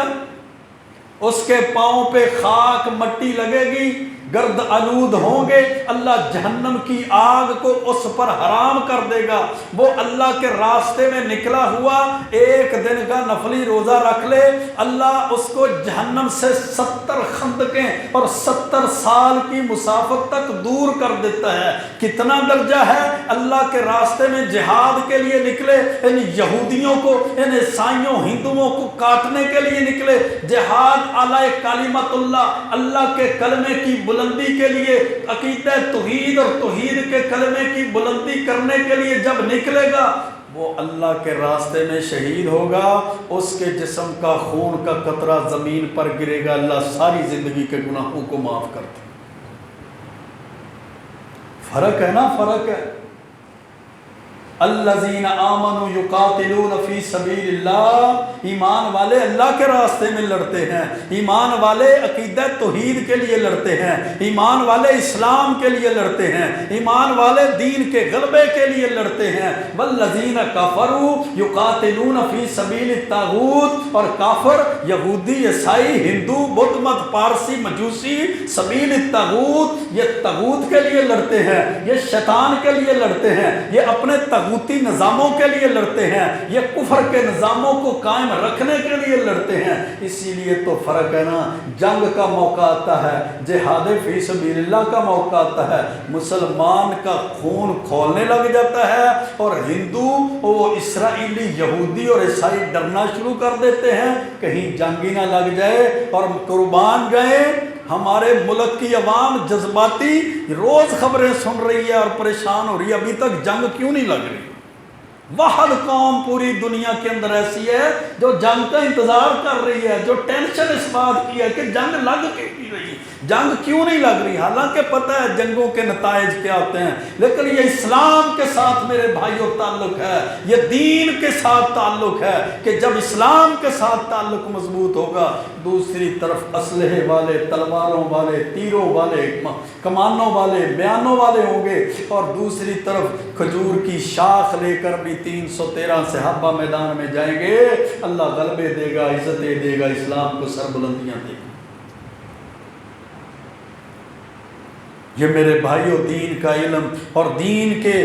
اس کے پاؤں پہ خاک مٹی لگے گی، گرد آلود ہوں گے، اللہ جہنم کی آگ کو اس پر حرام کر دے گا۔ وہ اللہ کے راستے میں نکلا ہوا ایک دن کا نفلی روزہ رکھ لے، اللہ اس کو جہنم سے 70 خندقیں اور 70 سال کی مسافت تک دور کر دیتا ہے۔ کتنا درجہ ہے؟ اللہ کے راستے میں جہاد کے لیے نکلے، ان یہودیوں کو، ان عیسائیوں، ہندوؤں کو کاٹنے کے لیے نکلے، جہاد اعلی کلمت اللہ، اللہ کے کلمے کی بلندی کے لیے، عقیدہ توحید اور توحید کے کلمے کی بلندی کرنے کے لیے جب نکلے گا، وہ اللہ کے راستے میں شہید ہوگا، اس کے جسم کا خون کا قطرہ زمین پر گرے گا، اللہ ساری زندگی کے گناہوں کو معاف کر دے۔ فرق ہے نا، فرق ہے۔ الذین آمنوا یقاتلون فی سبیل اللہ، ایمان والے اللہ کے راستے میں لڑتے ہیں، ایمان والے عقیدہ توحید کے لیے لڑتے ہیں، ایمان والے اسلام کے لیے لڑتے ہیں، ایمان والے دین کے غلبے کے لیے لڑتے ہیں۔ والذین کفروا یقاتلون فی سبیل الطاغوت، اور کافر یہودی، عیسائی، ہندو، بدھ مت، پارسی، مجوسی، سبیل الطاغوت، یہ طاغوت کے لیے لڑتے ہیں، یہ شیطان کے لیے لڑتے ہیں، یہ اپنے طاغوتی نظاموں کے لیے لڑتے ہیں، یہ کفر کے نظاموں کو قائم رکھنے کے لیے لڑتے ہیں۔ اسی لیے تو فرق ہے نا، جنگ کا موقع آتا ہے، جہاد فی سبیل اللہ کا موقع آتا ہے، مسلمان کا خون کھولنے لگ جاتا ہے، اور ہندو، وہ اسرائیلی، یہودی اور عیسائی ڈرنا شروع کر دیتے ہیں کہیں جنگ ہی نہ لگ جائے اور قربان گئے۔ ہمارے ملک کی عوام جذباتی روز خبریں سن رہی ہے اور پریشان ہو رہی ہے، ابھی تک جنگ کیوں نہیں لگ رہی؟ واحد قوم پوری دنیا کے اندر ایسی ہے جو جنگ کا انتظار کر رہی ہے، جو ٹینشن اس بات کی ہے کہ جنگ لگ کیوں نہیں رہی، جنگ کیوں نہیں لگ رہی، حالانکہ پتہ ہے جنگوں کے نتائج کیا ہوتے ہیں، لیکن یہ اسلام کے ساتھ میرے بھائیوں تعلق ہے، یہ دین کے ساتھ تعلق ہے کہ جب اسلام کے ساتھ تعلق مضبوط ہوگا، دوسری طرف اسلحے والے، تلواروں والے، تیروں والے، کمانوں والے، بیانوں والے ہوں گے، اور دوسری طرف کھجور کی شاخ لے کر بھی 313 صحابہ میدان میں جائیں گے، اللہ غلبے دے گا، عزتیں دے گا، اسلام کو سربلندیاں دے گا۔ یہ میرے بھائیوں دین کا علم اور دین کے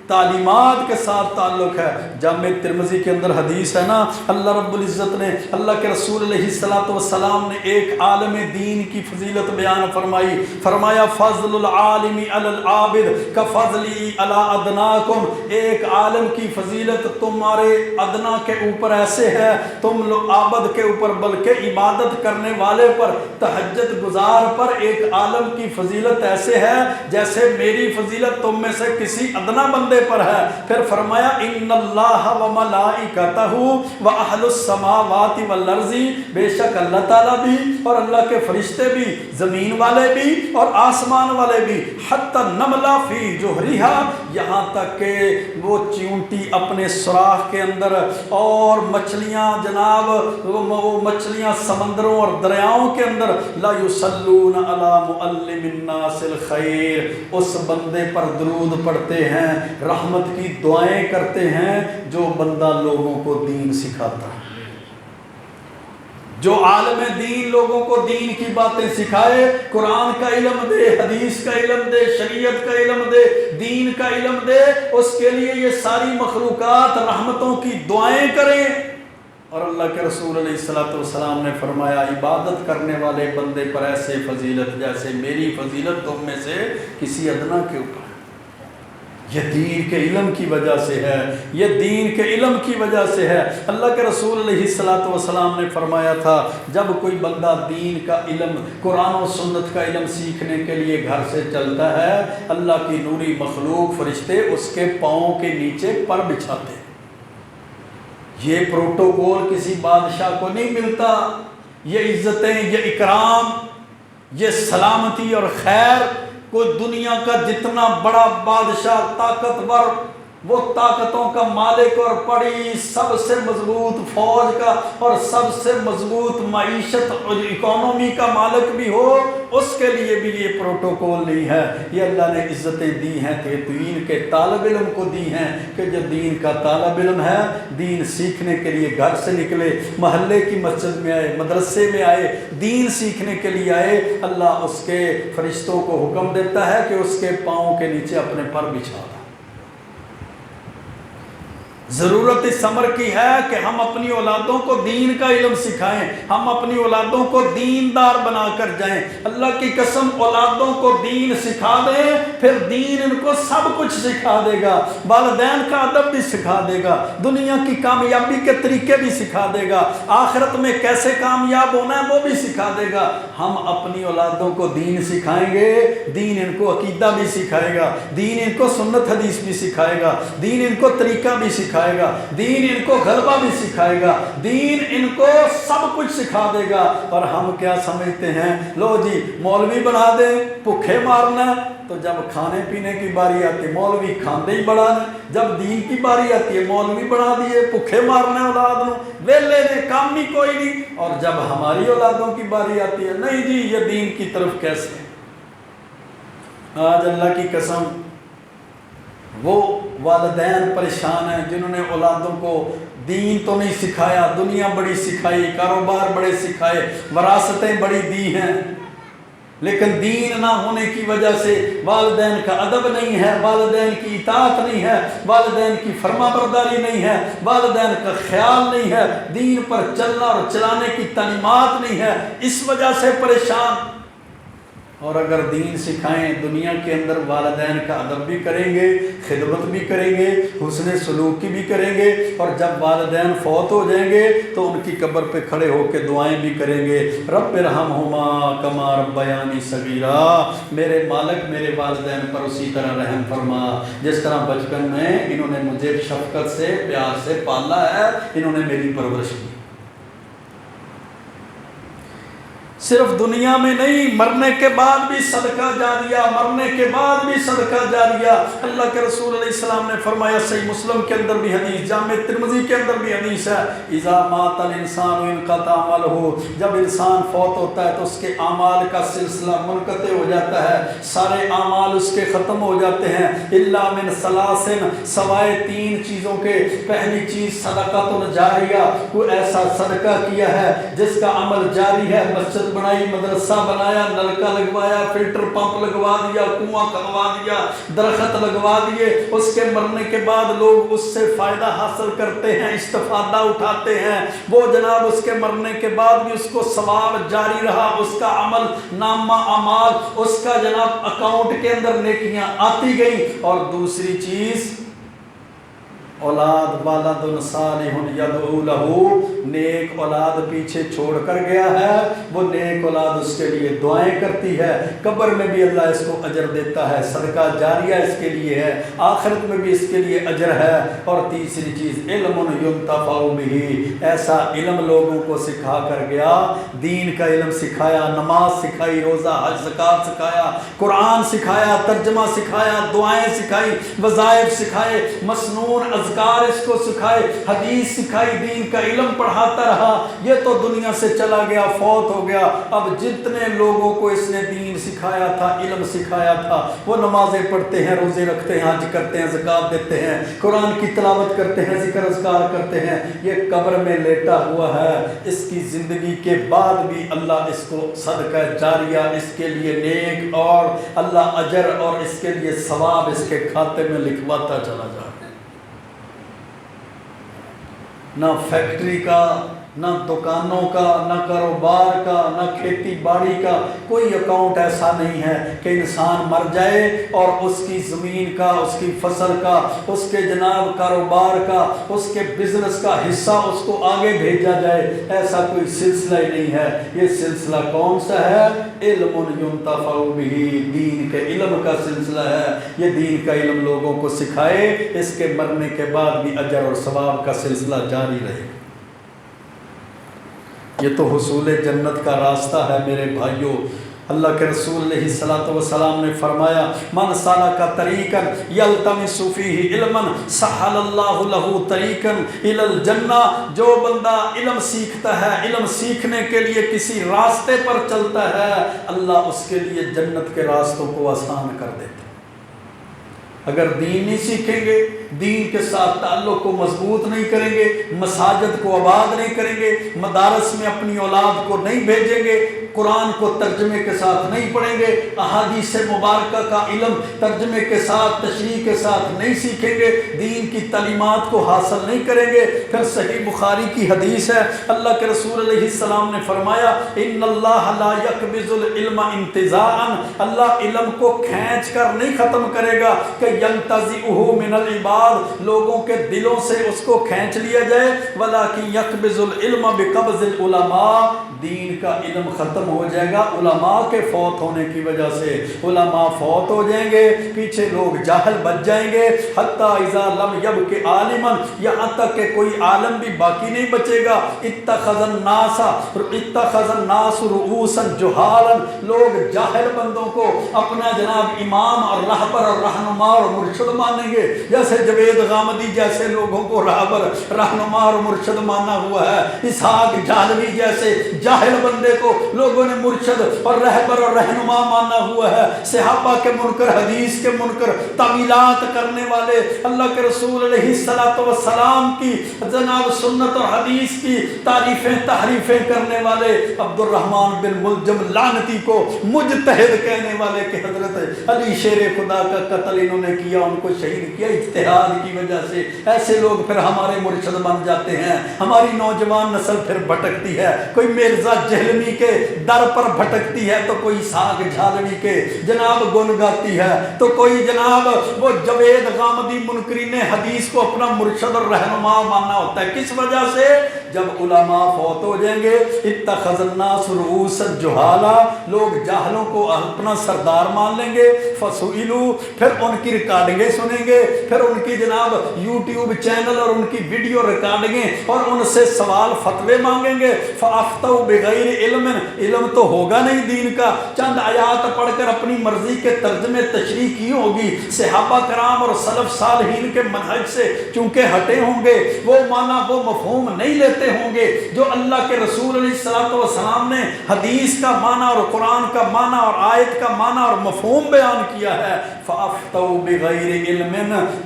تعلیمات کے ساتھ تعلق ہے۔ جامع ترمذی کے اندر حدیث ہے نا، اللہ رب العزت نے، اللہ کے رسول علیہ السلام نے ایک عالم دین کی فضیلت بیان فرمائی، فرمایا فضل العالم علی العابد کفضلی علی ادناکم، ایک عالم کی فضیلت تمہارے ادنا کے اوپر ایسے ہے، تم لوگ عابد کے اوپر بلکہ عبادت کرنے والے پر، تہجد گزار پر ایک عالم کی فضیلت ایسے ہے جیسے میری فضیلت تم میں سے کسی ادنا بندے پر ہے۔ پھر فرمایا ان اللہ و ملائکتہ و اہل السماوات والارض، بے شک اللہ تعالیٰ بھی اور اللہ کے فرشتے بھی، زمین والے بھی اور آسمان والے بھی، حتی النملہ فی جوہریہا، یہاں تک کہ وہ چیونٹی اپنے سوراخ کے اندر، اور مچھلیاں جناب وہ مچھلیاں سمندروں اور دریاؤں کے اندر، لا یصلون علی معلم الناس الخیر، اس بندے پر درود پڑھتے ہیں، رحمت کی دعائیں کرتے ہیں جو بندہ لوگوں کو دین سکھاتا ہے، جو عالم دین لوگوں کو دین کی باتیں سکھائے، قرآن کا علم دے، حدیث کا علم دے، شریعت کا علم دے، دین کا علم دے، اس کے لیے یہ ساری مخلوقات رحمتوں کی دعائیں کریں۔ اور اللہ کے رسول علیہ السلام نے فرمایا عبادت کرنے والے بندے پر ایسے فضیلت جیسے میری فضیلت تم میں سے کسی ادنا کے اوپر۔ یہ دین کے علم کی وجہ سے ہے، یہ دین کے علم کی وجہ سے ہے۔ اللہ کے رسول علیہ السلام نے فرمایا تھا جب کوئی بندہ دین کا علم، قرآن و سنت کا علم سیکھنے کے لیے گھر سے چلتا ہے، اللہ کی نوری مخلوق فرشتے اس کے پاؤں کے نیچے پر بچھاتے ہیں۔ یہ پروٹوکول کسی بادشاہ کو نہیں ملتا، یہ عزتیں، یہ اکرام، یہ سلامتی اور خیر کوئی دنیا کا جتنا بڑا بادشاہ طاقتور، وہ طاقتوں کا مالک اور بڑی سب سے مضبوط فوج کا اور سب سے مضبوط معیشت اور اکانومی کا مالک بھی ہو، اس کے لیے بھی یہ پروٹوکول نہیں ہے۔ یہ اللہ نے عزتیں دی ہیں کہ دین کے طالب علم کو دی ہیں کہ جو دین کا طالب علم ہے، دین سیکھنے کے لیے گھر سے نکلے، محلے کی مسجد میں آئے، مدرسے میں آئے، دین سیکھنے کے لیے آئے، اللہ اس کے فرشتوں کو حکم دیتا ہے کہ اس کے پاؤں کے نیچے اپنے پر بچھا دیں۔ ضرورت اس امر کی ہے کہ ہم اپنی اولادوں کو دین کا علم سکھائیں، ہم اپنی اولادوں کو دیندار بنا کر جائیں۔ اللہ کی قسم اولادوں کو دین سکھا دیں، پھر دین ان کو سب کچھ سکھا دے گا، والدین کا ادب بھی سکھا دے گا، دنیا کی کامیابی کے طریقے بھی سکھا دے گا، آخرت میں کیسے کامیاب ہونا ہے وہ بھی سکھا دے گا۔ ہم اپنی اولادوں کو دین سکھائیں گے، دین ان کو عقیدہ بھی سکھائے گا، دین ان کو سنت حدیث بھی سکھائے گا، دین ان کو طریقہ بھی سکھائے گا، دین ان کو غلبہ بھی سکھائے گا، دین ان کو سب کچھ سکھا دے گا۔ اور ہم کیا سمجھتے ہیں، لو جی مولوی بنا دیں، بھوکے مارنا ہے، تو جب کھانے پینے کی باری آتی ہے مولوی کھاندے ہی بڑا ہے، جب دین کی باری آتی ہے مولوی بنا دیے، بھوکے مارنا اولاد نو، ویلے نے کام ہی کوئی نہیں، اور جب ہماری اولادوں کی باری آتی ہے نہیں جی یہ دین کی طرف کیسے۔ آج اللہ کی قسم وہ والدین پریشان ہیں جنہوں نے اولادوں کو دین تو نہیں سکھایا، دنیا بڑی سکھائی، کاروبار بڑے سکھائے، وراثتیں بڑی دی ہیں، لیکن دین نہ ہونے کی وجہ سے والدین کا ادب نہیں ہے، والدین کی اطاعت نہیں ہے، والدین کی فرما برداری نہیں ہے، والدین کا خیال نہیں ہے، دین پر چلنا اور چلانے کی تعلیمات نہیں ہے، اس وجہ سے پریشان۔ اور اگر دین سکھائیں دنیا کے اندر والدین کا ادب بھی کریں گے، خدمت بھی کریں گے، حسن سلوکی بھی کریں گے، اور جب والدین فوت ہو جائیں گے تو ان کی قبر پہ کھڑے ہو کے دعائیں بھی کریں گے، رب ارحمہما کما ربیانی صغیرا، میرے مالک میرے والدین پر اسی طرح رحم فرما جس طرح بچپن میں انہوں نے مجھے شفقت سے پیار سے پالا ہے، انہوں نے میری پرورش کی۔ صرف دنیا میں نہیں، مرنے کے بعد بھی صدقہ جاریہ، مرنے کے بعد بھی صدقہ جاریہ۔ اللہ کے رسول علیہ السلام نے فرمایا، صحیح مسلم کے اندر بھی حدیث، جامع ترمذی کے اندر بھی حدیث ہے، اذا مات الانسان انقطع عملہ، جب انسان فوت ہوتا ہے تو اس کے اعمال کا سلسلہ منقطع ہو جاتا ہے، سارے اعمال اس کے ختم ہو جاتے ہیں، الا من ثلاث، سوائے تین چیزوں کے۔ پہلی چیز صدقۃ جاریہ، کوئی ایسا صدقہ کیا ہے جس کا عمل جاری ہے، مسجد بنائی، مدرسہ بنایا، نلکا لگوایا، فلٹر پمپ لگوا دیا، کنواں کھنوا دیا، درخت لگوا دیے، اس کے مرنے کے بعد لوگ اس سے فائدہ حاصل کرتے ہیں، استفادہ اٹھاتے ہیں، وہ جناب اس کے مرنے کے بعد بھی اس کو ثواب جاری رہا، اس کا عمل نامہ اعمال، اس کا جناب اکاؤنٹ کے اندر نیکیاں آتی گئیں۔ اور دوسری چیز اولاد، والد صالح یدعو لہ، نیک اولاد پیچھے چھوڑ کر گیا ہے، وہ نیک اولاد اس کے لیے دعائیں کرتی ہے، قبر میں بھی اللہ اس کو اجر دیتا ہے، صدقہ جاریہ اس کے لیے ہے، آخرت میں بھی اس کے لیے اجر ہے۔ اور تیسری چیز علم ینتفع بہ، ایسا علم لوگوں کو سکھا کر گیا، دین کا علم سکھایا، نماز سکھائی، روزہ حج زکوٰۃ سکھایا، قرآن سکھایا، ترجمہ سکھایا، دعائیں سکھائی، وظائف سکھائے، مسنون اذکار اس کو سکھائے، حدیث سکھائی، دین کا علم پڑھاتا رہا۔ یہ تو دنیا سے چلا گیا، فوت ہو گیا، اب جتنے لوگوں کو اس نے دین سکھایا تھا، علم سکھایا تھا، وہ نمازیں پڑھتے ہیں، روزے رکھتے ہیں، حج کرتے ہیں، زکوٰۃ دیتے ہیں، قرآن کی تلاوت کرتے ہیں، ذکر اذکار کرتے ہیں، یہ قبر میں لیٹا ہوا ہے، اس کی زندگی کے بعد بھی اللہ اس کو صدقہ جاریہ، اس کے لیے نیک اور اللہ اجر اور اس کے لیے ثواب اس کے کھاتے میں لکھواتا چلا جائے۔ نہ فیکٹری کا، نہ دکانوں کا، نہ کاروبار کا، نہ کھیتی باڑی کا کوئی اکاؤنٹ ایسا نہیں ہے کہ انسان مر جائے اور اس کی زمین کا، اس کی فصل کا، اس کے جناب کاروبار کا، اس کے بزنس کا حصہ اس کو آگے بھیجا جائے، ایسا کوئی سلسلہ ہی نہیں ہے۔ یہ سلسلہ کون سا ہے؟ علم ینتفع بہ، دین کے علم کا سلسلہ ہے۔ یہ دین کا علم لوگوں کو سکھائے، اس کے مرنے کے بعد بھی اجر اور ثواب کا سلسلہ جاری رہے۔ یہ تو حصول جنت کا راستہ ہے میرے بھائیوں۔ اللہ کے رسول علیہ الصلوۃ والسلام نے فرمایا، من سلک طریقا یلتمس فیہ علما سہل اللہ لہ طریقا الی الجنہ، جو بندہ علم سیکھتا ہے، علم سیکھنے کے لیے کسی راستے پر چلتا ہے، اللہ اس کے لیے جنت کے راستوں کو آسان کر دیتا ہے۔ اگر دین نہیں سیکھیں گے، دین کے ساتھ تعلق کو مضبوط نہیں کریں گے، مساجد کو آباد نہیں کریں گے، مدارس میں اپنی اولاد کو نہیں بھیجیں گے، قرآن کو ترجمے کے ساتھ نہیں پڑھیں گے، احادیث مبارکہ کا علم ترجمے کے ساتھ، تشریح کے ساتھ نہیں سیکھیں گے، دین کی تعلیمات کو حاصل نہیں کریں گے، پھر صحیح بخاری کی حدیث ہے، اللہ کے رسول علیہ السلام نے فرمایا، ان اللہ لا یقبض العلم انتزاعا، اللہ علم کو کھینچ کر نہیں ختم کرے گا کہ ینتزعہ من العباد، لوگوں کے دلوں سے اس کو کھینچ لیا جائے، ولکن یقبض العلم بقبض العلماء، دین کا علم ختم ہو جائے گا علماء کے فوت ہونے کی وجہ سے، علماء فوت ہو جائیں گے، پیچھے لوگ جاہل بچ جائیں گے، حتی اذا لم یبق عالما، یہاں تک کہ کوئی عالم بھی باقی نہیں بچے گا، اتخذ الناس رؤوسا جہالا، لوگ جاہل بندوں کو اپنا جناب امام اور رہبر اور رہنما اور مرشد مانیں گے، جیسے جوید غامدی جیسے لوگوں کو رہبر، رہنما اور مرشد مانا ہوا ہے، اسحاق جہلوی جیسے جاہل بندے کو لوگوں نے مرشد اور رہبر اور رہنما مانا ہوا ہے، صحابہ کے منکر، حدیث کے منکر، تعویلات کرنے والے، اللہ کے رسول علیہ الصلوۃ والسلام کی جناب سنت اور حدیث کی تعریفیں تحریفیں کرنے والے، عبد الرحمن بن ملجم لعنتی کو مجتہد کہنے والے کہ حضرت علی شیر خدا کا قتل انہوں نے کیا، ان کو شہید کیا اجتہاد کی وجہ سے، ایسے لوگ پھر ہمارے مرشد بن جاتے ہیں۔ ہماری نوجوان نسل پھر بھٹکتی ہے، کوئی مرزا جہلمی کے در پر بھٹکتی ہے، تو کوئی ساگ جھالوی کے جناب گن گاتی ہے، تو کوئی جناب وہ جوید غامدی منکرین حدیث کو اپنا مرشد اور رہنما ماننا ہوتا ہے۔ کس وجہ سے؟ جب علماء فوت ہو جائیں گے، اتخذ الناس رؤوسا جہالا، لوگ جاہلوں کو اپنا سردار مان لیں گے، فسئلوا، پھر ان کی ریکارڈنگیں سنیں گے، پھر ان کی جناب یوٹیوب چینل اور ان کی ویڈیو ریکارڈنگیں اور ان سے سوال فتوے مانگیں گے، فافتوا بغیر علم، علم تو ہوگا نہیں دین کا، چند آیات پڑھ کر اپنی مرضی کے ترجمے تشریح کی ہوگی، صحابہ کرام اور سلف صالحین کے منہج سے چونکہ ہٹے ہوں گے، وہ معنی وہ مفہوم نہیں لیتے ہوں گے جو اللہ کے رسول علیہ الصلوۃ والسلام نے حدیث کا معنی اور قرآن کا معنی اور آیت کا معنی اور مفہوم بیان کیا ہے۔ فافتوا بغیر علم،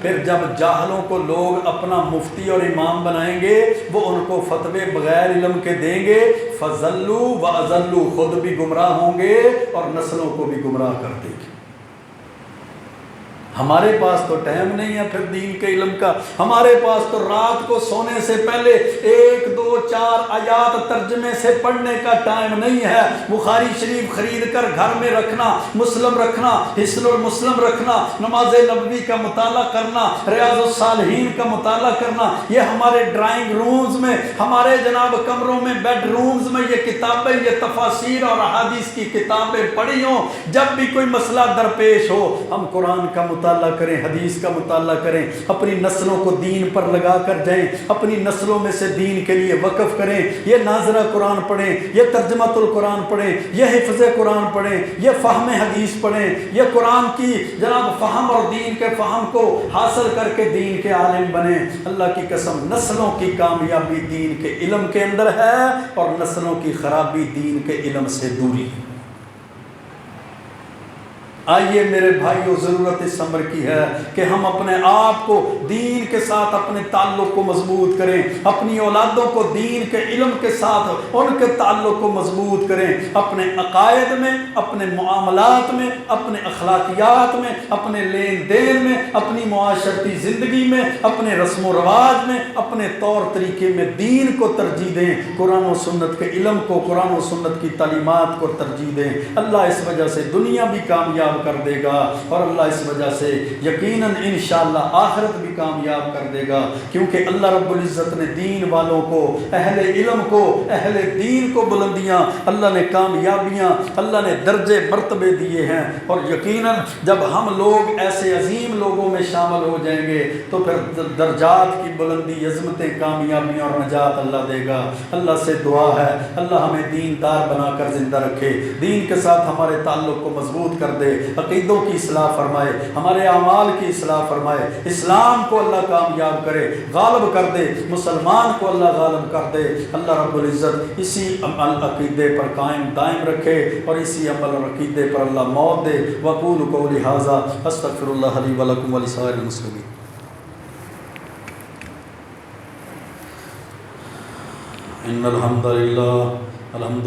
پھر جب جاہلوں کو لوگ اپنا مفتی اور امام بنائیں گے، وہ ان کو فتوے بغیر علم کے دیں گے، فضلوا واضلوا، خود بھی گمراہ ہوں گے اور نسلوں کو بھی گمراہ کر دیں گے۔ ہمارے پاس تو ٹائم نہیں ہے پھر دین کے علم کا، ہمارے پاس تو رات کو سونے سے پہلے 1 2 4 آیات ترجمے سے پڑھنے کا ٹائم نہیں ہے۔ بخاری شریف خرید کر گھر میں رکھنا، مسلم رکھنا، حصن المسلم رکھنا، نماز نبوی کا مطالعہ کرنا، ریاض الصالحین کا مطالعہ کرنا، یہ ہمارے ڈرائنگ رومز میں، ہمارے جناب کمروں میں، بیڈ رومز میں یہ کتابیں، یہ تفاسیر اور احادیث کی کتابیں پڑھی ہوں۔ جب بھی کوئی مسئلہ درپیش ہو، ہم قرآن کا مطالعہ کریں، حدیث کا مطالعہ کریں، اپنی نسلوں کو دین پر لگا کر جائیں، اپنی نسلوں میں سے دین کے لیے وقف کریں، یہ ناظرہ قرآن پڑھیں، یہ ترجمۃ القرآن پڑھیں، یہ حفظ قرآن پڑھیں، یہ فہم حدیث پڑھیں، یہ قرآن کی جناب فہم اور دین کے فہم کو حاصل کر کے دین کے عالم بنیں۔ اللہ کی قسم، نسلوں کی کامیابی دین کے علم کے اندر ہے اور نسلوں کی خرابی دین کے علم سے دوری ہے۔ آئیے میرے بھائیو، ضرورت اس امر کی ہے کہ ہم اپنے آپ کو دین کے ساتھ اپنے تعلق کو مضبوط کریں، اپنی اولادوں کو دین کے علم کے ساتھ ان کے تعلق کو مضبوط کریں، اپنے عقائد میں، اپنے معاملات میں، اپنے اخلاقیات میں، اپنے لین دین میں، اپنی معاشرتی زندگی میں، اپنے رسم و رواج میں، اپنے طور طریقے میں دین کو ترجیح دیں، قرآن و سنت کے علم کو، قرآن و سنت کی تعلیمات کو ترجیح دیں۔ اللہ اس وجہ سے دنیا بھی کامیاب کر دے گا اور اللہ اس وجہ سے یقیناً انشاءاللہ آخرت بھی کامیاب کر دے گا، کیونکہ اللہ رب العزت نے دین والوں کو، اہل علم کو، اہل دین کو بلندیاں، اللہ نے کامیابیاں، اللہ نے درجے مرتبے دیے ہیں، اور یقیناً جب ہم لوگ ایسے عظیم لوگوں میں شامل ہو جائیں گے تو پھر درجات کی بلندی، عظمتیں، کامیابیاں اور نجات اللہ دے گا۔ اللہ سے دعا ہے اللہ ہمیں دین دار بنا کر زندہ رکھے، دین کے ساتھ ہمارے تعلق کو مضبوط کر دے، عقیدوں کی اصلاح فرمائے، ہمارے اعمال کی اصلاح فرمائے، اسلام کو اللہ کامیاب کرے، غالب کر دے، مسلمان کو اللہ غالب کر دے۔ اللہ رب العزت اسی عمل عقیدے پر قائم دائم رکھے اور اسی عمل اور عقیدے پر اللہ موت دے۔ وقول قولی ھذا استغفر اللہ لی ولکم ولسائر المسلمین۔ ان الحمد للہ الحمد